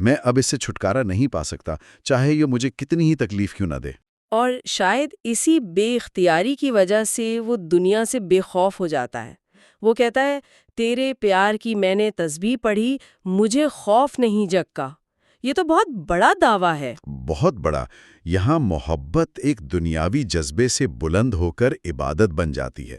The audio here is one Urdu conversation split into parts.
میں اب اس سے چھٹکارا نہیں پا سکتا، چاہے یہ مجھے کتنی ہی تکلیف کیوں نہ دے۔ اور شاید اسی بے اختیاری کی وجہ سے وہ دنیا سے بے خوف ہو جاتا ہے۔ وہ کہتا ہے تیرے پیار کی میں نے تسبیح پڑھی، مجھے خوف نہیں جگا۔ یہ تو بہت بڑا دعویٰ ہے۔ بہت بڑا۔ یہاں محبت ایک دنیاوی جذبے سے بلند ہو کر عبادت بن جاتی ہے۔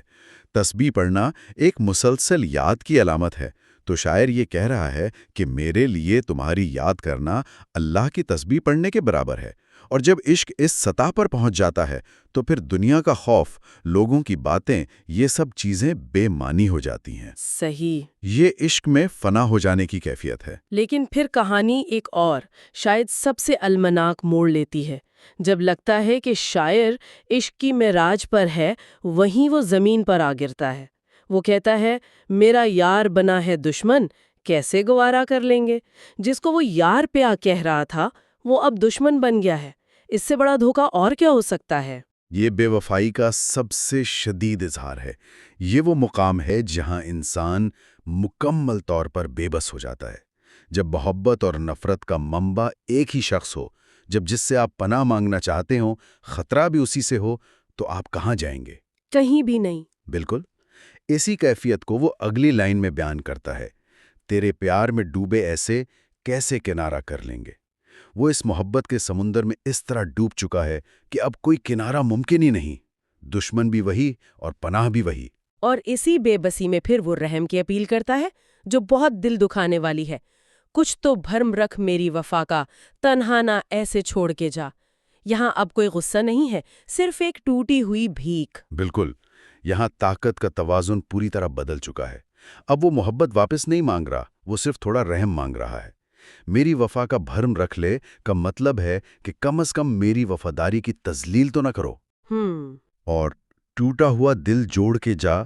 تسبیح پڑھنا ایک مسلسل یاد کی علامت ہے، تو شاعر یہ کہہ رہا ہے کہ میرے لیے تمہاری یاد کرنا اللہ کی تسبیح پڑھنے کے برابر ہے۔ اور جب عشق اس سطح پر پہنچ جاتا ہے تو پھر دنیا کا خوف، لوگوں کی باتیں، یہ سب چیزیں بے معنی ہو جاتی ہیں۔ صحیح۔ یہ عشق میں فنا ہو جانے کی کیفیت ہے۔ لیکن پھر کہانی ایک اور، شاید سب سے المناک موڑ لیتی ہے۔ جب لگتا ہے کہ شاعر عشق کی معراج پر ہے، وہیں وہ زمین پر آ گرتا ہے۔ وہ کہتا ہے میرا یار بنا ہے دشمن، کیسے گوارا کر لیں گے؟ جس کو وہ یار پیا کہہ رہا تھا وہ اب دشمن بن گیا ہے۔ اس سے بڑا دھوکہ اور کیا ہو سکتا ہے؟ یہ بے وفائی کا سب سے شدید اظہار ہے۔ یہ وہ مقام ہے جہاں انسان مکمل طور پر بے بس ہو جاتا ہے۔ جب محبت اور نفرت کا منبع ایک ہی شخص ہو، جب جس سے آپ پناہ مانگنا چاہتے ہوں خطرہ بھی اسی سے ہو، تو آپ کہاں جائیں گے؟ کہیں بھی نہیں۔ بالکل اسی کیفیت کو وہ اگلی لائن میں بیان کرتا ہے، تیرے پیار میں ڈوبے ایسے کیسے کنارہ کر لیں گے؟ وہ اس محبت کے سمندر میں اس طرح ڈوب چکا ہے کہ اب کوئی کنارہ ممکن ہی نہیں، دشمن بھی وہی اور پناہ بھی وہی۔ اور اسی بے بسی میں پھر وہ رحم کی اپیل کرتا ہے جو بہت دل دکھانے والی ہے۔ کچھ تو بھرم رکھ میری وفا کا، تنہا نہ ایسے چھوڑ کے جا۔ یہاں اب کوئی غصہ نہیں ہے، صرف ایک ٹوٹی ہوئی بھیک۔ بالکل، یہاں طاقت کا توازن پوری طرح بدل چکا ہے۔ اب وہ محبت واپس نہیں مانگ رہا، وہ صرف تھوڑا رحم مانگ رہا ہے۔ میری وفا کا بھرم رکھ لے کا مطلب ہے کہ کم از کم میری وفاداری کی تذلیل تو نہ کرو۔ اور ٹوٹا ہوا دل جوڑ کے جا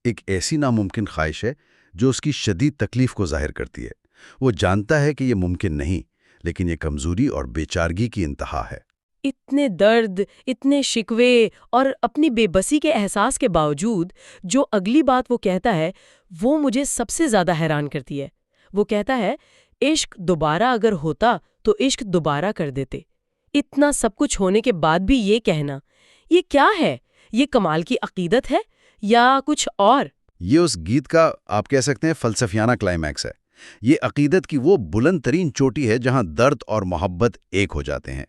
ایک ایسی ناممکن خواہش ہے جو اس کی شدید تکلیف کو ظاہر کرتی ہے۔ وہ جانتا ہے کہ یہ ممکن نہیں، لیکن یہ کمزوری اور بیچارگی کی انتہا ہے۔ اتنے درد، اتنے شکوے اور اپنی بے بسی کے احساس کے باوجود جو اگلی بات وہ کہتا ہے وہ مجھے سب سے زیادہ حیران کرتی ہے۔ وہ کہتا ہے عشق دوبارہ اگر ہوتا تو عشق دوبارہ کر دیتے۔ اتنا سب کچھ ہونے کے بعد بھی یہ کہنا، یہ کیا ہے؟ یہ کمال کی عقیدت ہے یا کچھ اور؟ یہ اس گیت کا آپ کہہ سکتے ہیں فلسفیانہ کلائمیکس ہے۔ یہ عقیدت کی وہ بلند ترین چوٹی ہے جہاں درد اور محبت ایک ہو جاتے ہیں۔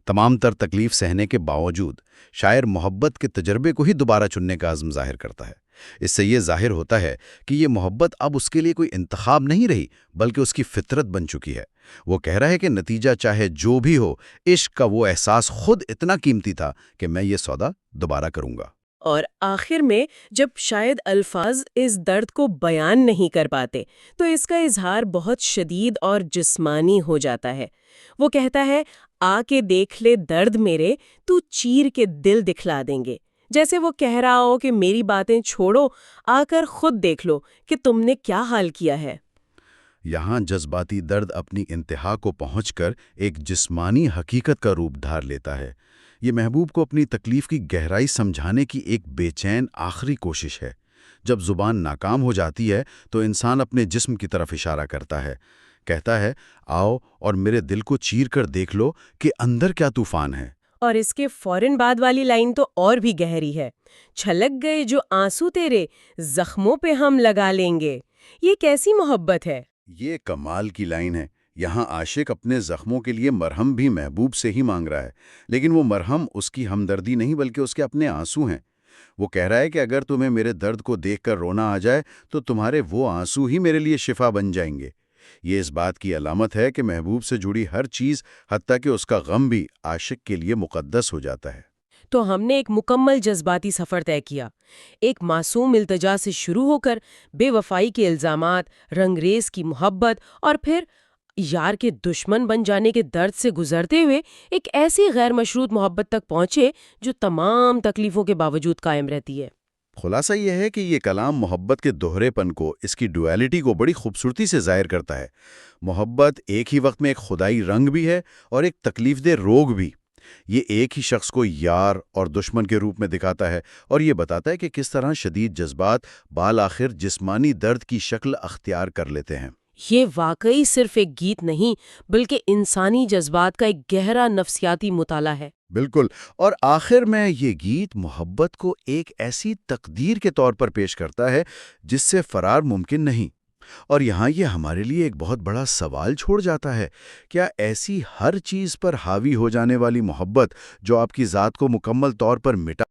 تمام تر تکلیف سہنے کے باوجود شاعر محبت کے تجربے کو ہی دوبارہ چننے کا عزم ظاہر کرتا ہے۔ اس سے یہ ظاہر ہوتا ہے کہ یہ محبت اب اس کے لیے کوئی انتخاب نہیں رہی، بلکہ اس کی فطرت بن چکی ہے۔ وہ کہہ رہا ہے کہ نتیجہ چاہے جو بھی ہو، عشق کا وہ احساس خود اتنا قیمتی تھا کہ میں یہ سودا دوبارہ کروں گا۔ اور آخر میں جب شاید الفاظ اس درد کو بیان نہیں کر پاتے تو اس کا اظہار بہت شدید اور جسمانی ہو جاتا ہے۔ وہ کہتا ہے آ کے دیکھ لے درد میرے، تو چیر کے دل دکھلا دیں گے۔ جیسے وہ کہہ رہا ہو کہ میری باتیں چھوڑو، آ کر خود دیکھ لو کہ تم نے کیا حال کیا ہے۔ یہاں جذباتی درد اپنی انتہا کو پہنچ کر ایک جسمانی حقیقت کا روپ دھار لیتا ہے۔ یہ محبوب کو اپنی تکلیف کی گہرائی سمجھانے کی ایک بے چین آخری کوشش ہے۔ جب زبان ناکام ہو جاتی ہے تو انسان اپنے جسم کی طرف اشارہ کرتا ہے، کہتا ہے آؤ اور میرے دل کو چیر کر دیکھ لو کہ اندر کیا طوفان ہے۔ اور اس کے فوراً بعد والی لائن تو اور بھی گہری ہے، چھلک گئے جو آنسو تیرے، زخموں پہ ہم لگا لیں گے۔ یہ کیسی محبت ہے؟ یہ کمال کی لائن ہے۔ یہاں عاشق اپنے زخموں کے لیے مرہم بھی محبوب سے ہی مانگ رہا ہے، لیکن وہ مرہم اس کی ہمدردی نہیں بلکہ اس کے اپنے آنسو ہیں۔ وہ کہہ رہا ہے کہ اگر تمہیں میرے درد کو دیکھ کر رونا آ جائے تو تمہارے وہ آنسو ہی میرے لیے شفا بن جائیں گے۔ یہ اس بات کی علامت ہے کہ محبوب سے جڑی ہر چیز، حتیٰ کہ اس کا غم بھی، عاشق کے لیے مقدس ہو جاتا ہے۔ تو ہم نے ایک مکمل جذباتی سفر طے کیا، ایک معصوم التجا سے شروع ہو کر بے وفائی کے الزامات، رنگریز کی محبت اور پھر یار کے دشمن بن جانے کے درد سے گزرتے ہوئے ایک ایسی غیر مشروط محبت تک پہنچے جو تمام تکلیفوں کے باوجود قائم رہتی ہے۔ خلاصہ یہ ہے کہ یہ کلام محبت کے دوہرے پن کو، اس کی ڈویلٹی کو بڑی خوبصورتی سے ظاہر کرتا ہے۔ محبت ایک ہی وقت میں ایک خدائی رنگ بھی ہے اور ایک تکلیف دہ روگ بھی۔ یہ ایک ہی شخص کو یار اور دشمن کے روپ میں دکھاتا ہے اور یہ بتاتا ہے کہ کس طرح شدید جذبات بالآخر جسمانی درد کی شکل اختیار کر لیتے ہیں۔ یہ واقعی صرف ایک گیت نہیں بلکہ انسانی جذبات کا ایک گہرا نفسیاتی مطالعہ ہے۔ بالکل، اور آخر میں یہ گیت محبت کو ایک ایسی تقدیر کے طور پر پیش کرتا ہے جس سے فرار ممکن نہیں۔ اور یہاں یہ ہمارے لیے ایک بہت بڑا سوال چھوڑ جاتا ہے، کیا ایسی ہر چیز پر حاوی ہو جانے والی محبت جو آپ کی ذات کو مکمل طور پر مٹا